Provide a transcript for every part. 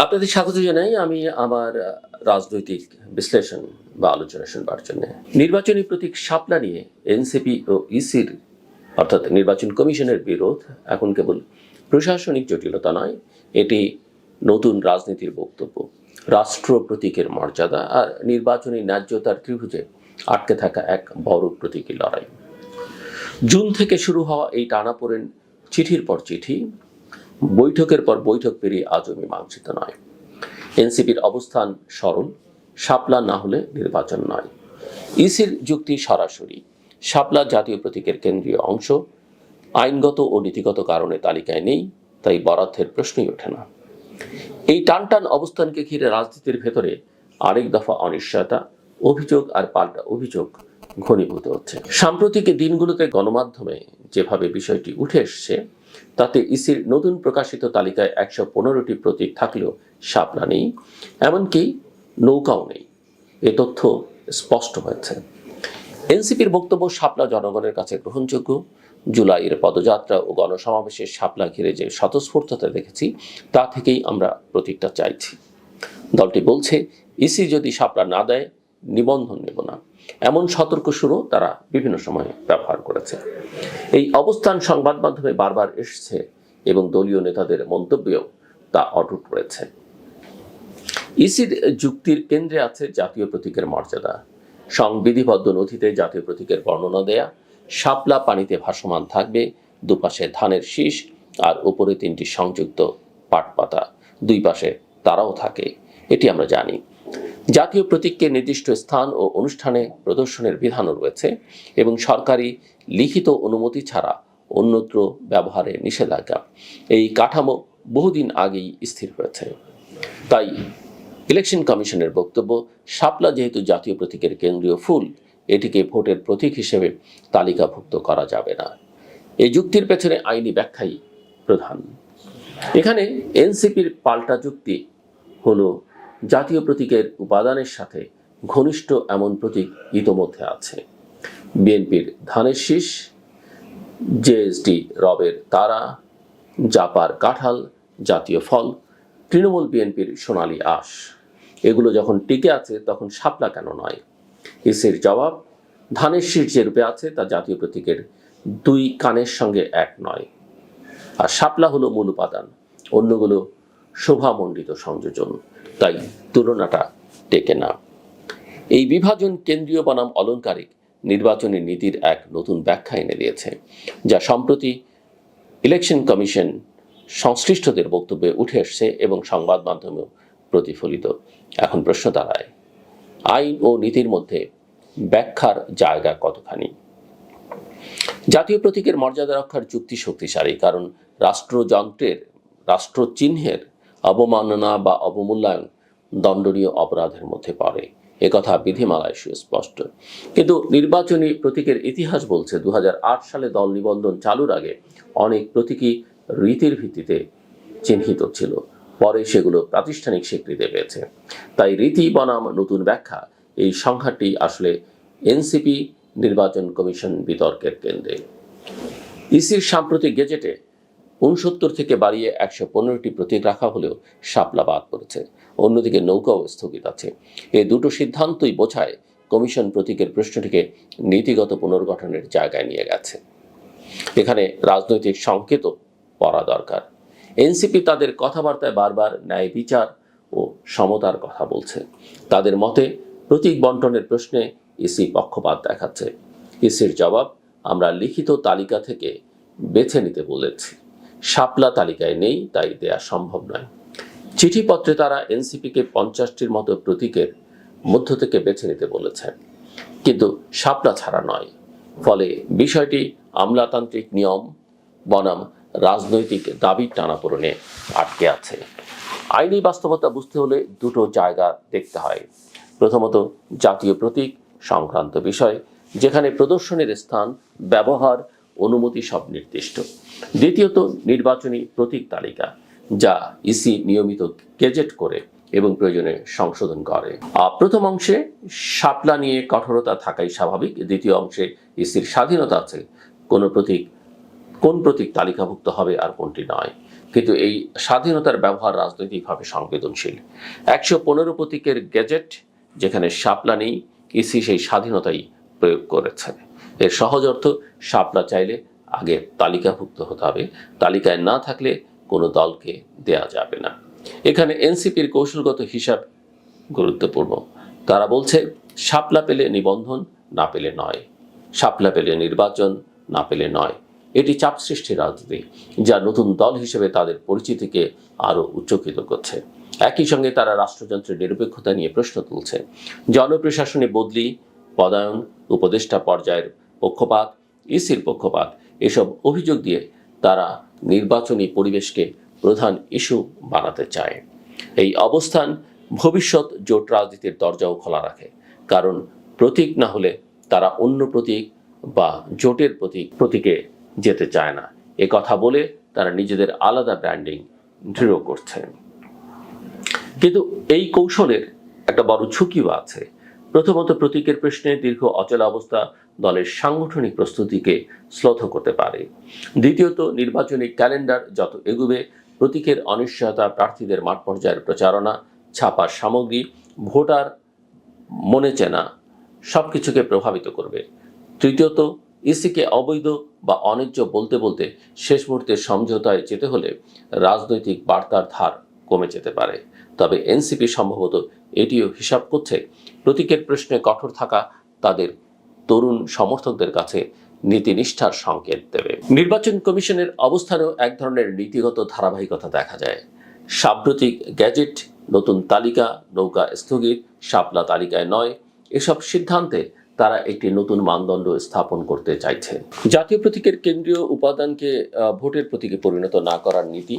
আপনাদের স্বাগত জানাই। আমি আমার রাজনৈতিক বিশ্লেষণ বা আলোচনা শুনবার জন্য। নির্বাচনী প্রতীক শাপলা নিয়ে এনসিপি ও ইসির অর্থাৎ নির্বাচন কমিশনের বিরোধ এখন কেবল প্রশাসনিক জটিলতা নয়, এটি নতুন রাজনীতির বক্তব্য। রাষ্ট্র প্রতীকের মর্যাদা আর নির্বাচনী ন্যায্যতার ত্রিভুজে আটকে থাকা এক বড় প্রতীকী লড়াই। জুন থেকে শুরু হওয়া এই টানাপোড়েন চিঠির পর চিঠি, বৈঠকের পর বৈঠক পেরিয়ে আজও মীমাংসিত নয়। এনসিপির অবস্থান সরল, শাপলা না হলে নির্বাচন নয়। ইসির যুক্তি সরাসরি, শাপলা জাতীয় প্রতীকের কেন্দ্রীয় অংশ, আইনগত ও নীতিগত কারণে তালিকায় নেই, তাই বরাদ্দের প্রশ্নই ওঠে না। এই টানটান অবস্থানকে ঘিরে রাজনীতির ভেতরে আরেক দফা অনিশ্চয়তা, অভিযোগ আর পাল্টা অভিযোগ ঘনীভূত হচ্ছে। সাম্প্রতিক দিনগুলোতে গণমাধ্যমে যেভাবে বিষয়টি উঠে এসছে, তাতে ইসির নতুন প্রকাশিত তালিকায় ১১৫টি প্রতীক থাকলেও শাপলা নেই, এমনকি নৌকাও নেই। এ তথ্য স্পষ্ট হয়েছে। এনসিপির বক্তব্য শাপলা জনগণের কাছে গ্রহণযোগ্য। জুলাইয়ের পদযাত্রা ও গণসমাবেশে শাপলা ঘিরে যে স্বতঃস্ফূর্ততা দেখেছি, তা থেকেই আমরা প্রতীকটা চাইছি। দলটি বলছে, ইসি যদি শাপলা না দেয়, নিবন্ধন নেব না, এমন সতর্ক সুরও তারা বিভিন্ন সময়ে ব্যবহার করেছে। এই অবস্থান সংবাদ মাধ্যমে বারবার এসেছে এবং দলীয় নেতাদের মন্তব্যেও তা অটুট রয়েছে। ইসির যুক্তির কেন্দ্রে আছে জাতীয় প্রতীকের মর্যাদা। সংবিধিবদ্ধ নথিতে জাতীয় প্রতীকের বর্ণনা দেয়া, শাপলা পানিতে ভাসমান থাকবে, দুপাশে ধানের শীষ আর উপরে 3টি সংযুক্ত পাটপাতা, দুই পাশে তারাও থাকে, এটি আমরা জানি। জাতীয় প্রতীককে নির্দিষ্ট স্থান ও অনুষ্ঠানে প্রদর্শনের বিধানও রয়েছে এবং সরকারি লিখিত অনুমতি ছাড়া অন্যত্র ব্যবহারে নিষেধাজ্ঞা। এই কাঠামো বহুদিন আগেই স্থির হয়েছে। তাই ইলেকশন কমিশনের বক্তব্য, শাপলা যেহেতু জাতীয় প্রতীকের কেন্দ্রীয় ফুল, এটিকে ভোটের প্রতীক হিসেবে তালিকাভুক্ত করা যাবে না। এই যুক্তির পেছনে আইনি ব্যাখ্যাই প্রধান। এখানে এনসিপির পাল্টা যুক্তি হলো, জাতীয় প্রতীকের উপাদানের সাথে ঘনিষ্ঠ এমন প্রতীক ইতোমধ্যে আছে। বিএনপির ধানের শীষ, জেএসডি রবের তারা, জাপার কাঁঠাল জাতীয় ফল, তৃণমূল বিএনপির সোনালী আঁশ, এগুলো যখন টিকে আছে তখন শাপলা কেন নয়? ইসির জবাব, ধানের শীষ যে রূপে আছে তা জাতীয় প্রতীকের 2 কানের সঙ্গে এক নয়, আর শাপলা হলো মূল উপাদান, অন্যগুলো শোভামণ্ডিত সংযোজন, তাই তুলনাটা টেকে না। এই বিভাজন কেন্দ্রীয় বনাম অলংকারিক নির্বাচনী নীতির এক নতুন ব্যাখ্যা এনে দিয়েছে, যা সম্প্রতি ইলেকশন কমিশন সংশ্লিষ্টদের বক্তব্যে উঠে এসছে এবং সংবাদ মাধ্যমেও প্রতিফলিত। এখন প্রশ্ন দাঁড়ায়, আইন ও নীতির মধ্যে ব্যাখ্যার জায়গা কতখানি? জাতীয় প্রতীকের মর্যাদা রক্ষার যুক্তি শক্তিশালী, কারণ রাষ্ট্রচিহ্নের অবমাননা বা অবমূল্যায়ন দণ্ডনীয় অপরাধের মধ্যে পড়ে, একথা বিধিমালায় সুস্পষ্ট। কিন্তু নির্বাচনী প্রতীকের ইতিহাস বলছে 2008 সালে দল নিবন্ধন চালুর আগে অনেক প্রতীকী রীতির ভিত্তিতে চিহ্নিত ছিল, পরে সেগুলো প্রাতিষ্ঠানিক স্বীকৃতি পেয়েছে। তাই রীতি বনাম নতুন ব্যাখ্যা, এই সংখ্যাটি আসলে এনসিপি নির্বাচন কমিশন বিতর্কের কেন্দ্রে। ইসির সাম্প্রতিক গেজেটে 69 থেকে বাড়িয়ে 115টি প্রতীক রাখা হলেও শাপলা বাদ পড়েছে। অন্যদিকে নৌকাও স্থগিত আছে। এই দুটো সিদ্ধান্তই বোঝায় কমিশন প্রতীকের প্রশ্নটিকে নীতিগত পুনর্গঠনের জায়গায় নিয়ে গেছে। এখানে রাজনৈতিক সংকেতও পড়া দরকার। এনসিপি তাদের কথাবার্তায় বারবার ন্যায় বিচার ও সমতার কথা বলছে। তাদের মতে প্রতীক বন্টনের প্রশ্নে ইসি পক্ষপাত দেখাচ্ছে। ইসির জবাব, আমরা লিখিত তালিকা থেকে বেছে নিতে বলেছি, শাপলা তালিকায় নেই, তাই দেয়া সম্ভব নয়। চিঠিপত্রে তারা এনসিপিকে 50টির মতো প্রতীকের মধ্য থেকে বেছে নিতে বলেছে, কিন্তু শাপলা ছাড়া নয়। ফলে বিষয়টি আমলাতান্ত্রিক নিয়ম বনাম রাজনৈতিক দাবির টানাপোড়েনে আটকে আছে। আইনি বাস্তবতা বুঝতে হলে দুটো জায়গা দেখতে হয়। প্রথমত, জাতীয় প্রতীক সংক্রান্ত বিষয়, যেখানে প্রদর্শনের স্থান, ব্যবহার, অনুমতি সব নির্দিষ্ট। দ্বিতীয়ত, নির্বাচনী প্রতীক তালিকা, যা ইসি নিয়মিত গেজেট করে এবং প্রয়োজনে সংশোধন করে। প্রথম অংশে শাপলা নিয়ে কঠোরতা থাকাই স্বাভাবিক। দ্বিতীয় অংশে ইসির স্বাধীনতা আছে কোন প্রতীক তালিকাভুক্ত হবে আর কোনটি নয়। কিন্তু এই স্বাধীনতার ব্যবহার রাজনৈতিকভাবে সংবেদনশীল। ১১৫ প্রতীকের গেজেট যেখানে শাপলা নেই, ইসি সেই স্বাধীনতাই প্রয়োগ করেছে। এর সহজ অর্থ, শাপলা চাইলে আগে তালিকাভুক্ত হতে হবে, তালিকায় না থাকলে কোনো দলকে দেয়া যাবে না। এখানে এনসিপির কৌশলগত হিসাব গুরুত্বপূর্ণ। তারা বলছে শাপলা পেলে নিবন্ধন, না পেলে নয়, শাপলা পেলে নির্বাচন, না পেলে নয়। এটি চাপ সৃষ্টির রাজনীতি, যা নতুন দল হিসেবে তাদের পরিচিতিকে আরও উচ্চকিত করছে। একই সঙ্গে তারা রাষ্ট্রযন্ত্রের নিরপেক্ষতা নিয়ে প্রশ্ন তুলছে। জনপ্রশাসনে বদলি, পদায়ন, উপদেষ্টা পর্যায়ের পক্ষপাত, ইসির পক্ষপাত, এসব অভিযোগ দিয়ে তারা নির্বাচনী পরিবেশকে প্রধান ইস্যু বানাতে চায়। এই অবস্থান ভবিষ্যৎ জোট রাজনীতির দরজাও খোলা রাখে, কারণ প্রতীক না হলে তারা অন্য প্রতীক বা জোটের প্রতীকে যেতে চায় না। এ কথা বলে তারা নিজেদের আলাদা ব্র্যান্ডিং দৃঢ় করছে। কিন্তু এই কৌশলের একটা বড় ঝুঁকিও আছে। প্রথমত, প্রতীকের প্রশ্নে দীর্ঘ অচল অবস্থা দলের সাংগঠনিক প্রস্তুতিকে শ্লথ করতে পারে। দ্বিতীয়ত, নির্বাচনী ক্যালেন্ডার যত এগুবে, প্রতীকের অনিশ্চয়তা প্রার্থীদের মাঠ পর্যায়ের প্রচারণা, ছাপার সামগ্রী, ভোটার মনে চেনা সবকিছুকে প্রভাবিত করবে। তৃতীয়ত, ইসিকে অবৈধ বা অন্যায্য বলতে বলতে শেষ মুহূর্তে সমঝোতায় যেতে হলে রাজনৈতিক বার্তার ধার কমে যেতে পারে। তবে এনসিপি সম্ভবত এটিও হিসাব করছে, প্রতীকের প্রশ্নে কঠোর থাকা তাদের তরুণ সমর্থকদের কাছে নীতিনিষ্ঠার সংকেত দেবে। নির্বাচন কমিশনের অবস্থানেও এক ধরনের নীতিগত ধারাবাহিকতা দেখা যায়। সাম্প্রতিক গ্যাজেট, নতুন তালিকা, নৌকা স্থগিত, শাপলা তালিকায় নয়, এসব সিদ্ধান্তে তারা একটি নতুন মানদণ্ড স্থাপন করতে চাইছে। জাতীয় প্রতীকের কেন্দ্রীয় উপাদানকে ভোটের প্রতীকে পরিণত না করার নীতি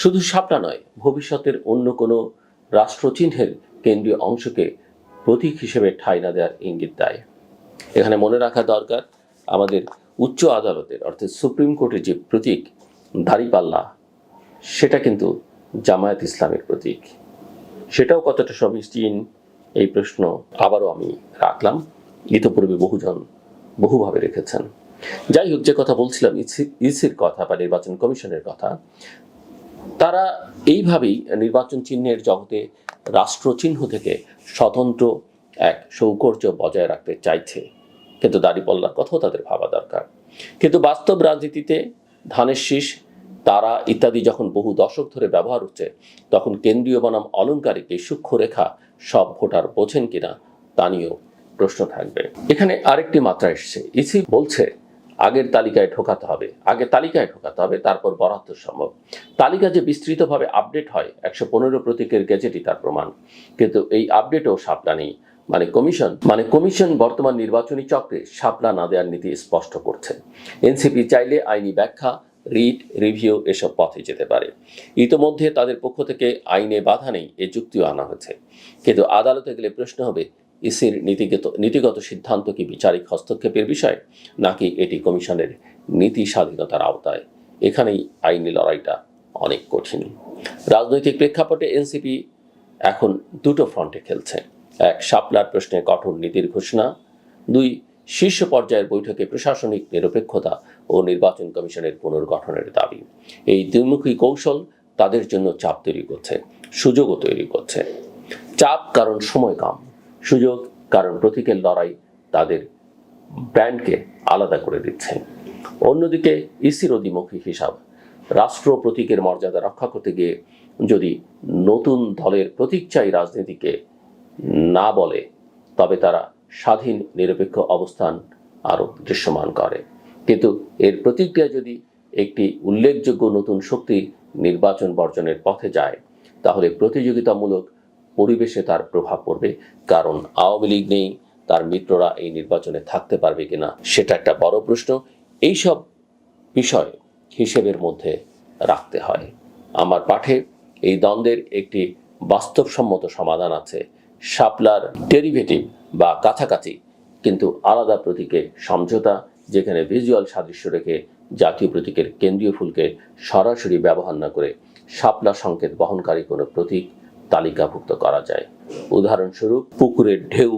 শুধু শাপলা নয়, ভবিষ্যতের অন্য কোনো রাষ্ট্রচিহ্নের কেন্দ্রীয় অংশকে প্রতীক হিসেবে ঠাঁই না দেওয়ার ইঙ্গিত দেয়। এখানে মনে রাখা দরকার, আমাদের উচ্চ আদালতের অর্থাৎ সুপ্রিম কোর্টের যে প্রতীক দাঁড়িপাল্লা, সেটা কিন্তু জামায়াত ইসলামের প্রতীক। সেটাও কতটা সমীচীন, এই প্রশ্ন আবারও আমি রাখলাম। ইতিপূর্বে বহুজন বহুভাবে রেখেছেন। যাই হোক, যে কথা বলছিলাম ইসির কথা বা নির্বাচন কমিশনের কথা, তারা এইভাবেই নির্বাচন চিহ্নের জগতে রাষ্ট্রচিহ্ন থেকে স্বতন্ত্র এক সৌকর্য বজায় রাখতে চাইছে। কিন্তু দাড়িপাল্লার কথাও তাদের ভাবা দরকার। কিন্তু বাস্তব রাজনীতিতে ধানের শীষ, তারা ইত্যাদি যখন বহু দশক ধরে ব্যবহার হচ্ছে, তখন কেন্দ্রীয় বনাম অলংকারিক এই সূক্ষ্ম রেখা সব ভোটার বোঝেন কিনা তা নিয়েও প্রশ্ন থাকবে। এখানে আরেকটি মাত্রা এসছে। ইসি বলছে আগে তালিকায় ঢোকাতে হবে, তারপর বরাদ্দ সম্ভব। তালিকা যে বিস্তৃতভাবে আপডেট হয়, ১১৫ প্রতীকের গেজেটই তার প্রমাণ। কিন্তু এই আপডেটও শাপলা নেই। কমিশন বর্তমান নির্বাচনী চক্রে শাপলা না দেওয়ার নীতি স্পষ্ট করছে। এনসিপি চাইলে আইনি ব্যাখ্যা, রিট, রিভিউ এসব পথে যেতে পারে। ইতোমধ্যে তাদের পক্ষ থেকে আইনে বাধা নেই এ যুক্তিও আনা হয়েছে। কিন্তু আদালতে গেলে প্রশ্ন হবে, ইসির নীতিগত সিদ্ধান্ত কি বিচারিক হস্তক্ষেপের বিষয়, নাকি এটি কমিশনের নীতি স্বাধীনতার আওতায়? এখানেই আইনি লড়াইটা অনেক কঠিন। রাজনৈতিক প্রেক্ষাপটে এনসিপি এখন দুটো ফ্রন্টে খেলছে। এক, শাপলার প্রশ্নে কঠোর নীতির ঘোষণা। ২, শীর্ষ পর্যায়ের বৈঠকে প্রশাসনিক নিরপেক্ষতা ও নির্বাচন কমিশনের পুনর্গঠনের দাবি। এই দ্বিমুখী কৌশল তাদের জন্য চাপ তৈরি করছে, সুযোগও তৈরি করছে। চাপ কারণ সময় কম, সুযোগ কারণ প্রতীকের লড়াই তাদের ব্র্যান্ডকে আলাদা করে দিচ্ছে। অন্যদিকে ইসির দ্বিমুখী হিসাব, রাষ্ট্র প্রতীকের মর্যাদা রক্ষা করতে গিয়ে যদি নতুন দলের প্রতীক চাই রাজনীতিকে না বলে, তবে তারা স্বাধীন নিরপেক্ষ অবস্থান আরও দৃশ্যমান করে। কিন্তু এর প্রতিক্রিয়া যদি একটি উল্লেখযোগ্য নতুন শক্তি নির্বাচন বর্জনের পথে যায়, তাহলে প্রতিযোগিতামূলক পরিবেশে তার প্রভাব পড়বে। কারণ আওয়ামী লীগ নেই, তার মিত্ররা এই নির্বাচনে থাকতে পারবে কিনা সেটা একটা বড় প্রশ্ন। এইসব বিষয় হিসেবের মধ্যে রাখতে হয়। আমার পাঠে এই দ্বন্দ্বের একটি বাস্তবসম্মত সমাধান আছে। শাপলার ডেরিভেটিভ বা কাছাকাছি কিন্তু আলাদা প্রতীকে সমঝোতা, যেখানে ভিজুয়াল সাদৃশ্য রেখে জাতীয় প্রতীকের কেন্দ্রীয় ফুলকে সরাসরি ব্যবহার না করে শাপলা সংকেত বহনকারী কোনো প্রতীক তালিকাভুক্ত করা যায়। উদাহরণস্বরূপ, পুকুরের ঢেউ,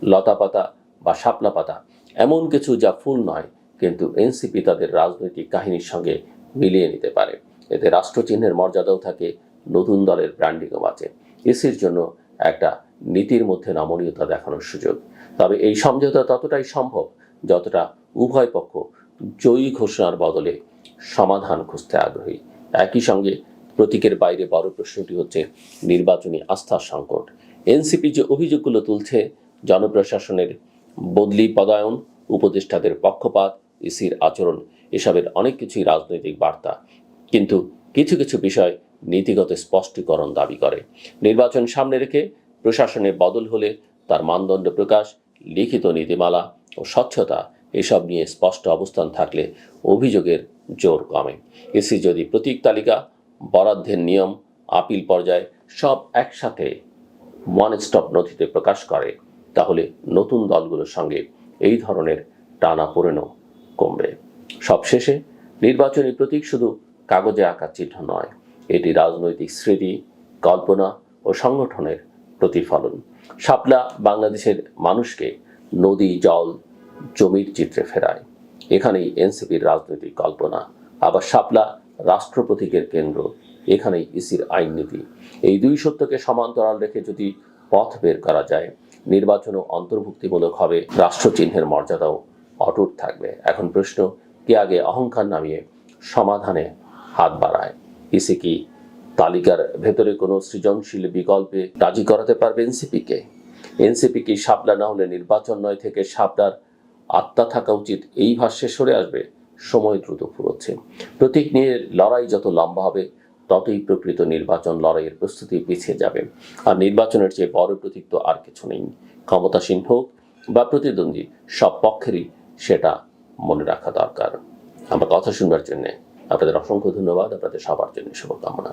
লতাপাতা বা শাপলা পাতা, এমন কিছু যা ফুল নয়, কিন্তু এনসিপি তাদের রাজনৈতিক কাহিনীর সঙ্গে মিলিয়ে নিতে পারে। এতে রাষ্ট্রচিহ্নের মর্যাদাও থাকে, নতুন দলের ব্র্যান্ডিংও বাঁচে। ইসির জন্য একটা নীতির মধ্যে নমনীয়তা দেখানোর সুযোগ। তবে এই সমঝোতা ততটাই সম্ভব যতটা উভয় পক্ষ জয়ী ঘোষণার বদলে সমাধান খুঁজতে আগ্রহী। একই সঙ্গে প্রতীকের বাইরে বড় প্রশ্নটি হচ্ছে নির্বাচনী আস্থার সংকট। এনসিপি যে অভিযোগগুলো তুলছে, জনপ্রশাসনের বদলি, পদায়ন, উপদেষ্টাদের পক্ষপাত, ইসির আচরণ, এসবের অনেক কিছুই রাজনৈতিক বার্তা, কিন্তু কিছু কিছু বিষয় নীতিগত স্পষ্টীকরণ দাবি করে। নির্বাচন সামনে রেখে প্রশাসনে বদল হলে তার মানদণ্ড প্রকাশ, লিখিত নীতিমালা ও স্বচ্ছতা, এসব নিয়ে স্পষ্ট অবস্থান থাকলে অভিযোগের জোর কমে। ইসি যদি প্রতীক তালিকা, বরাদ্দের নিয়ম, আপিল পর্যায়ে সব একসাথে ওয়ান স্টপ নথিতে প্রকাশ করে, তাহলে নতুন দলগুলোর সঙ্গে এই ধরনের টানাপোড়েনও কমবে। সবশেষে নির্বাচনী প্রতীক শুধু কাগজে আঁকা চিহ্ন নয়, এটি রাজনৈতিক স্মৃতি, কল্পনা ও সংগঠনের প্রতিফলন। শাপলা বাংলাদেশের মানুষকে নদী, জল, জমির চিত্রে ফেরায়। এখানেই এনসিপির রাজনৈতিক কল্পনা। আবার শাপলা রাষ্ট্র প্রতীকের কেন্দ্র, এখানেই ইসির আইন নীতি। এই দুই সত্যকে সমান্তরাল রেখে যদি পথ বের করা যায়, নির্বাচনও অন্তর্ভুক্তিমূলক হবে, রাষ্ট্রচিহ্নের মর্যাদাও অটুট থাকবে। এখন প্রশ্ন, কে আগে অহংকার নামিয়ে সমাধানে হাত বাড়ায়? ইসি কি তালিকার ভেতরে কোনো সৃজনশীল বিকল্পে রাজি করাতে পারবে এনসিপিকে? এনসিপি কি শাপলা না হলে নির্বাচন নয় থেকে শাপলার আত্মা থাকা উচিত, এই ভাষ্যে সরে আসবে? সময় দ্রুত ফুরোচ্ছে। প্রতীক নিয়ে লড়াই যত লম্বা হবে, ততই প্রকৃত নির্বাচন লড়াইয়ের প্রস্তুতি পিছিয়ে যাবে। আর নির্বাচনের চেয়ে বড় প্রতীক তো আর কিছু নেই। ক্ষমতাসীন হোক বা প্রতিদ্বন্দ্বী, সব পক্ষেরই সেটা মনে রাখা দরকার। আমার কথা শুনবার জন্য আপনাদের অসংখ্য ধন্যবাদ। আপনাদের সবার জন্য শুভকামনা।